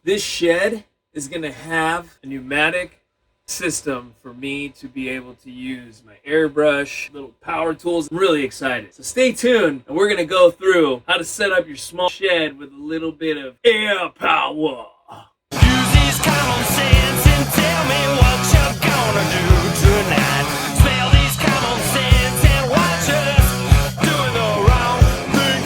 This shed is going to have a pneumatic system for me to be able to use my airbrush, little power tools. I'm really excited. So stay tuned, and we're going to go through how to set up your small shed with a little bit of air power. Use these common sense and tell me what you're gonna do tonight. Smell these common sense and watch us doing the wrong thing.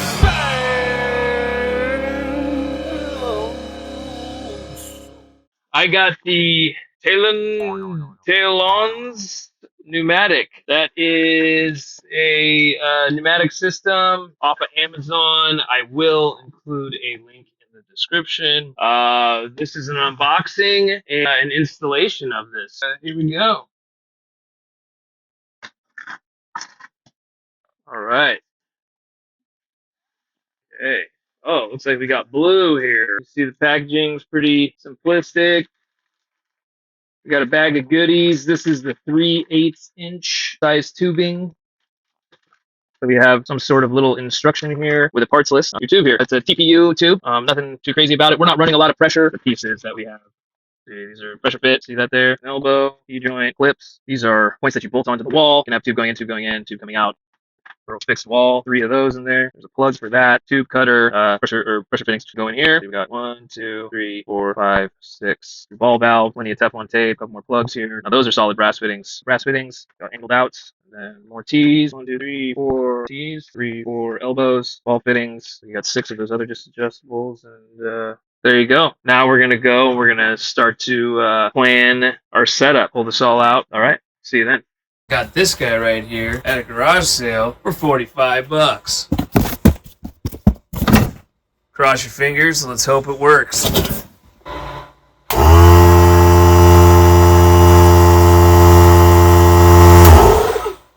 I got the Tailonz Pneumatic. That is a pneumatic system off of Amazon. I will include a link in the description. This is an unboxing and an installation of this. Here we go. All right. Hey. Oh, looks like we got blue here. You see the packaging's pretty simplistic. We got a bag of goodies. This is the 3/8 inch size tubing. So we have some sort of little instruction here with a parts list on your tube here. It's a TPU tube. Nothing too crazy about it. We're not running a lot of pressure. The pieces that we have. See, these are pressure fit. See that there? Elbow, E-joint, clips. These are points that you bolt onto the wall. You can have tube going in, tube coming out. For a fixed wall, 3 of those in there. There's a plug for that. Tube cutter, pressure fittings to go in here. So we've got 1, 2, 3, 4, 5, 6. Ball valve, plenty of Teflon tape, a couple more plugs here. Now those are solid brass fittings. Brass fittings, got angled out. And then more T's. 1, 2, 3, 4 T's. 3, 4 elbows. Ball fittings. You got 6 of those other just adjustables, and there you go. Now we're gonna start to plan our setup. Pull this all out. All right. See you then. Got this guy right here at a garage sale for $45. Cross your fingers, let's hope it works.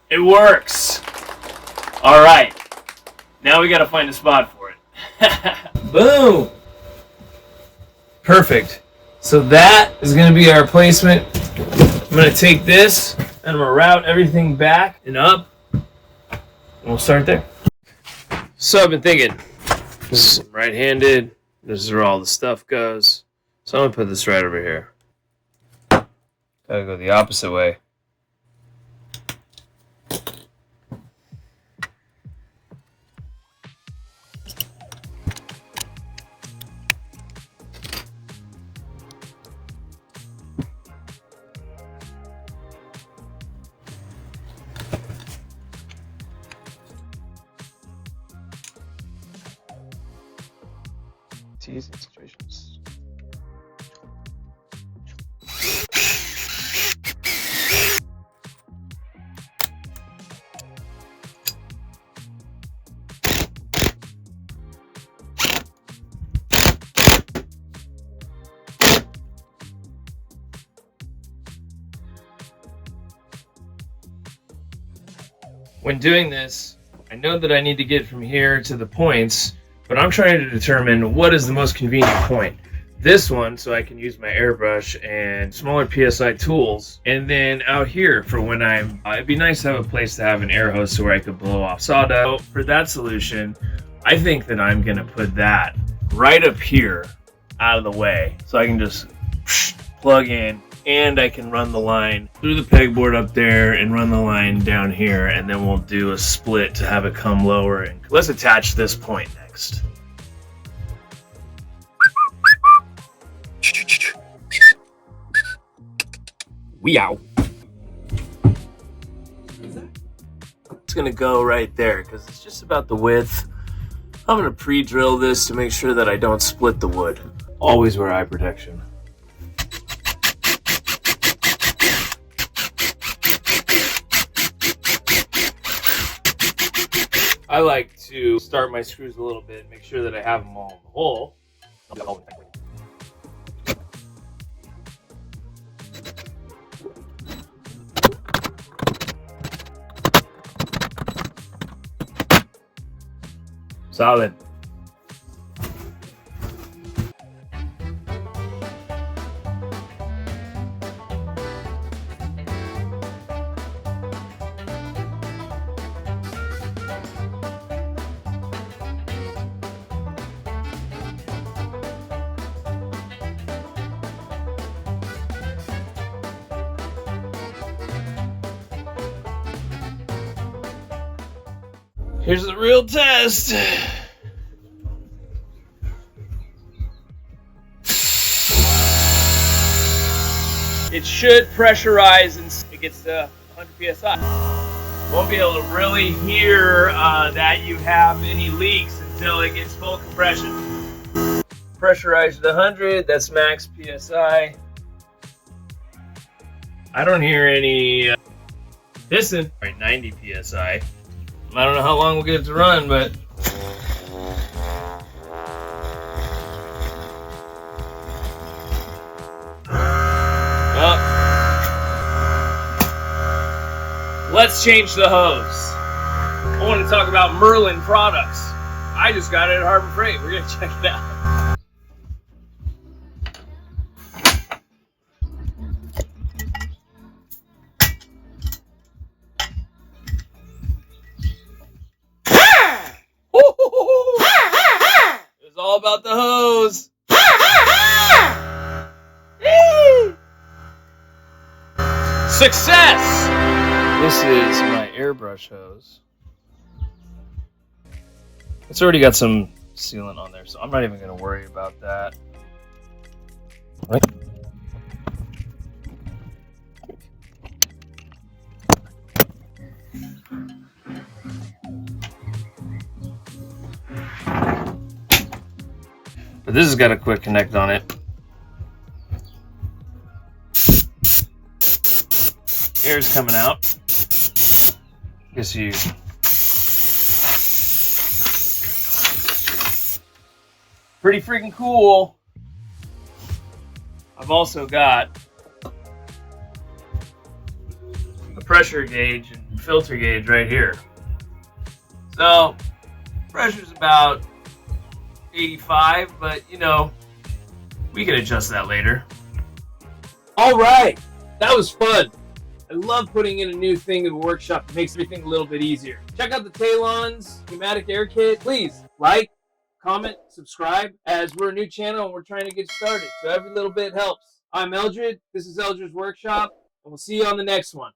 It works. All right. Now we got to find a spot for it. Boom. Perfect. So that is going to be our placement. I'm going to take this and I'm going to route everything back and up. And we'll start there. So I've been thinking, this is right-handed. This is where all the stuff goes. So I'm going to put this right over here. Gotta go the opposite way. T's and situations. When doing this, I know that I need to get from here to the points, but I'm trying to determine what is the most convenient point. This one, so I can use my airbrush and smaller PSI tools. And then out here for when it'd be nice to have a place to have an air hose so where I could blow off sawdust. For that solution, I think that I'm gonna put that right up here out of the way. So I can just plug in and I can run the line through the pegboard up there and run the line down here, and then we'll do a split to have it come lower. And let's attach this point next. Weow. It's gonna go right there because it's just about the width. I'm gonna pre-drill this to make sure that I don't split the wood. Always wear eye protection. I like to start my screws a little bit, make sure that I have them all in the hole. Solid. Here's the real test. It should pressurize and it gets to 100 psi. Won't be able to really hear that you have any leaks until it gets full compression. Pressurized at 100, that's max psi. I don't hear any hissing. All right, 90 psi. I don't know how long we'll get it to run, but well, let's change the hose. I want to talk about Merlin products. I just got it at Harbor Freight. We're gonna check it out. It's all about the hose. Success! This is my airbrush hose. It's already got some sealant on there, so I'm not even going to worry about that. Right. But this has got a quick connect on it. Air's coming out. Guess you. Pretty freaking cool. I've also got a pressure gauge and filter gauge right here. So pressure's about 85, but you know, we can adjust that later. All right, that was fun. I love putting in a new thing in the workshop. It makes everything a little bit easier. Check out the Tailonz Pneumatic Air Kit. Please like, comment, subscribe, as we're a new channel and we're trying to get started. So every little bit helps. I'm Eldred. This is Eldred's Workshop, and we'll see you on the next one.